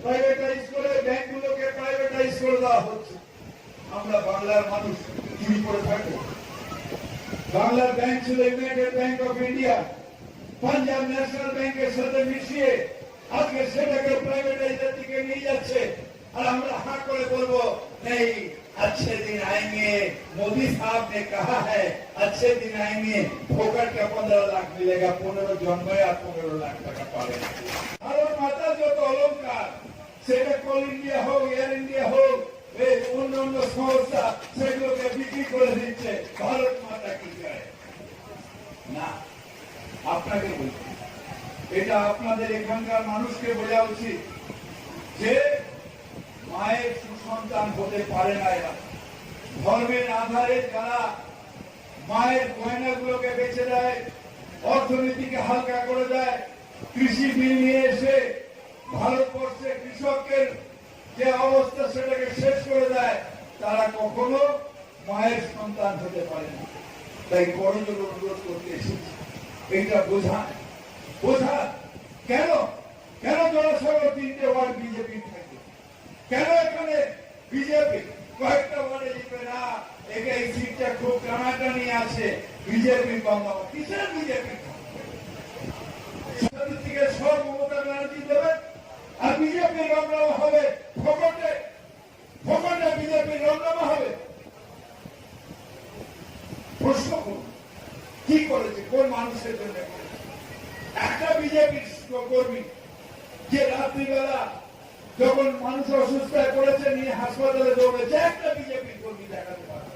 Privatise করে ব্যাংকগুলোকে privatise করে দেওয়া হচ্ছে। আমরা বাংলার মানুষ চুরি করে থাকবো? বাংলার ব্যাংক ছিল United bank of India, Punjab national ব্যাংকের সাথে মিশিয়ে আজকে সেটাকে প্রাইভেটাইজের দিকে নিয়ে যাচ্ছে। और আমরা হাঁ করে বলবো नहीं, अच्छे दिन आएंगे, मोदी साहब ने कहा है अच्छे दिन आएंगे, फोकट का 15 लाख मिलेगा, 15 जन्मे और 15 लाख টাকা পাবে। ভারত মাতা যত অলঙ্কার, সেটা কোল ইন্ডিয়া হোক, এয়ার ইন্ডিয়া হোক, অন্য সংস্থা সেগুলোকে বিক্রি করে দিচ্ছে। ভারত মাতা কি করে না? আপনাকে বলছি, এটা আপনাদের এখানকার মানুষকে বোঝা উচিত যে মায়ের সুসন্তান হতে পারে না এরা। ধর্মের আধারে যারা মায়ের গয়নাগুলোকে বেঁচে দেয়, অর্থনীতিকে হালকা করে দেয়, কৃষি বিল নিয়ে এসে ভারতবর্ষে কৃষকের যে অবস্থা সেটাকে শেষ করে দেয়, তারা কখনো মায়ের সন্তান হতে পারে না। তাই করজোড়ে অনুরোধ করতে এসেছি, এটা বোঝা কেন জনসাগর 3টে ওয়ার্ড বিজেপি থাকে? কেন এখানে বিজেপি কয়েকটা ওয়ার্ডে জিতবে না? এই সিটটা খুব টানাটানি আছে, বিজেপি বাংলা। কিসের বিজেপি? থেকে সব মমতা ব্যানার্জি দেবে, আর বিজেপির রমনামা হবে ফোকটে বিজেপির রমনামা হবে। প্রশ্ন করুন, কি করেছে? কোন মানুষের জন্য করেছে? একটা বিজেপির কর্মী যে রাত্রিবেলা যখন মানুষ অসুস্থতায় পড়েছে নিয়ে হাসপাতালে দৌড়েছে, একটা বিজেপির কর্মী দেখাতে পারে?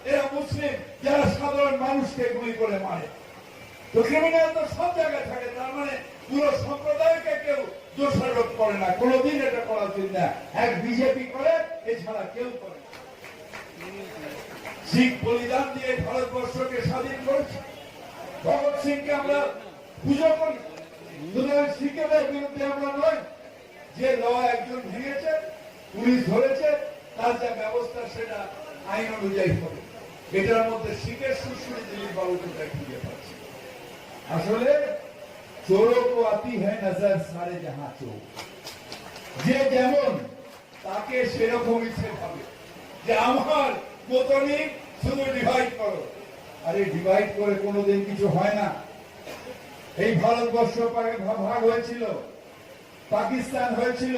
এরা মুসলিম যারা সাধারণ মানুষকে গুলি করে মারে। তো ক্রিমিনাল তো সব জায়গায় থাকে, তার মানে পুরো সম্প্রদায়কে কেউ দোষারোপ করে না, কোনোদিন এটা করা উচিত না। এক বিজেপি করে, এছাড়া কেউ করে না। শিখ বলিদান দিয়ে ভারতবর্ষকে স্বাধীন করেছে। ভগৎ সিংকে আমরা পুজো করি, সুতরাং শিখেদের বিরুদ্ধে আমরা নয়। যে ল একজন ভেঙেছে, পুলিশ ধরেছে, তার যা ব্যবস্থা সেটা আইন অনুযায়ী হবে। এটার মধ্যে শিখের সুশ্রী দিলীপ বাবু কোথায় খুঁজে পাচ্ছে? আসলে চোরও কো আতি হ্যায় নজর সারে জাহাঁ চোর। যে যেমন তাকে সেরকম ইচ্ছে ভাবে যে আমার মতনই শুধু ডিভাইড করো। আরে ডিভাইড করে কোনোদিন কিছু হয় না। এই ভারতবর্ষ ভাগ হয়েছিল, পাকিস্তান হয়েছিল,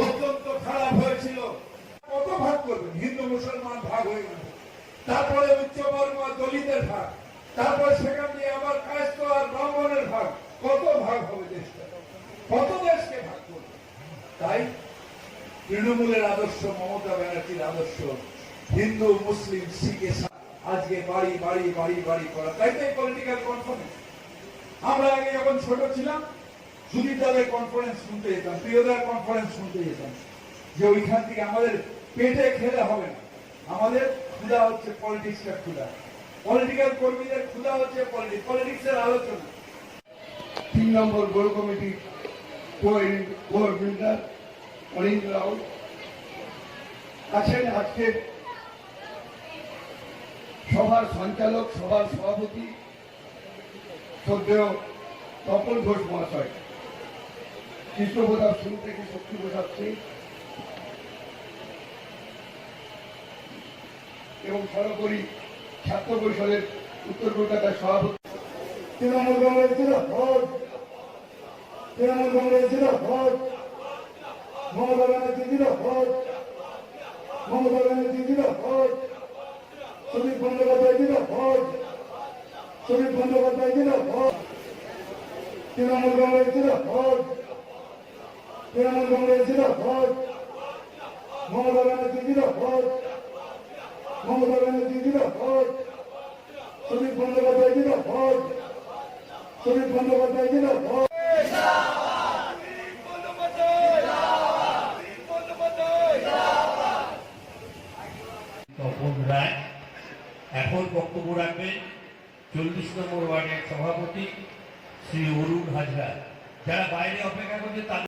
অত্যন্ত খারাপ হয়েছিল। কত ভাগ করবেন? হিন্দু মুসলমান ভাগ হয়ে গেল, তারপরে উচ্চবর্গ দলিতের ভাগ, তারপরে সেখান দিয়ে আবার কায়স্থ আর ব্রাহ্মণের ভাগ। কত ভাগ হবে দেশটা? কত দেশকে ভাগ করবে? তাই তৃণমূলের আদর্শ, মমতা ব্যানার্জির আদর্শ হিন্দু মুসলিম শিখে আজকে বাড়ি বাড়ি বাড়ি বাড়ি করা। তাই তো এই পলিটিক্যাল কনফারেন্স। আমরা আগে যখন ছোট ছিলাম সুদীপদাদের কনফারেন্স শুনতে যেতাম, প্রিয়দার কনফারেন্স শুনতে যেতাম, যে ওইখান থেকে আমাদের পেটে খেলে হবে না, আমাদের ক্ষুধা হচ্ছে পলিটিক্সের ক্ষুধা, পলিটিক্যাল কর্মীদের ক্ষুধা হচ্ছে পলিটিক্সের আলোচনা। 3 নম্বর গোল কমিটির কোঅর্ডিনেটর অনিল রাও আছেন, আজকের সভার সঞ্চালক, সভার সভাপতি শ্রদ্ধেয় তপন ঘোষ মহাশয়, কৃষ্ণপ্রতাপ সিং থেকে শক্তিপ্রসাদ সিং এবং সর্বোপরি ছাত্র পরিষদের উত্তর কলকাতার সভাপতি। তৃণমূল কংগ্রেস জিন্দাবাদ, তৃণমূল কংগ্রেস জিন্দাবাদ, মমতা ব্যানার্জি জিন্দাবাদ, মমতা ব্যানার্জি জিন্দাবাদ, সুদীপ বন্দ্যোপাধ্যায় জিন্দাবাদ, সুদীপ বন্দ্যোপাধ্যায় জিন্দাবাদ, তৃণমূল কংগ্রেস জিন্দাবাদ, তৃণমূল কংগ্রেস জিন্দাবাদ, মমতা ব্যানার্জি জিন্দাবাদ, মমতা ব্যানার্জি জিন্দাবাদ, সুদীপ বন্দ্যোপাধ্যায় জিন্দাবাদ, সুদীপ বন্দ্যোপাধ্যায় জিন্দাবাদ। তপন রায় এখন বক্তব্য রাখবেন 40 নম্বর ওয়ার্ডের সভাপতি শ্রী অরুণ হাজরা। যারা বাইরে অপেক্ষা করছে তাদের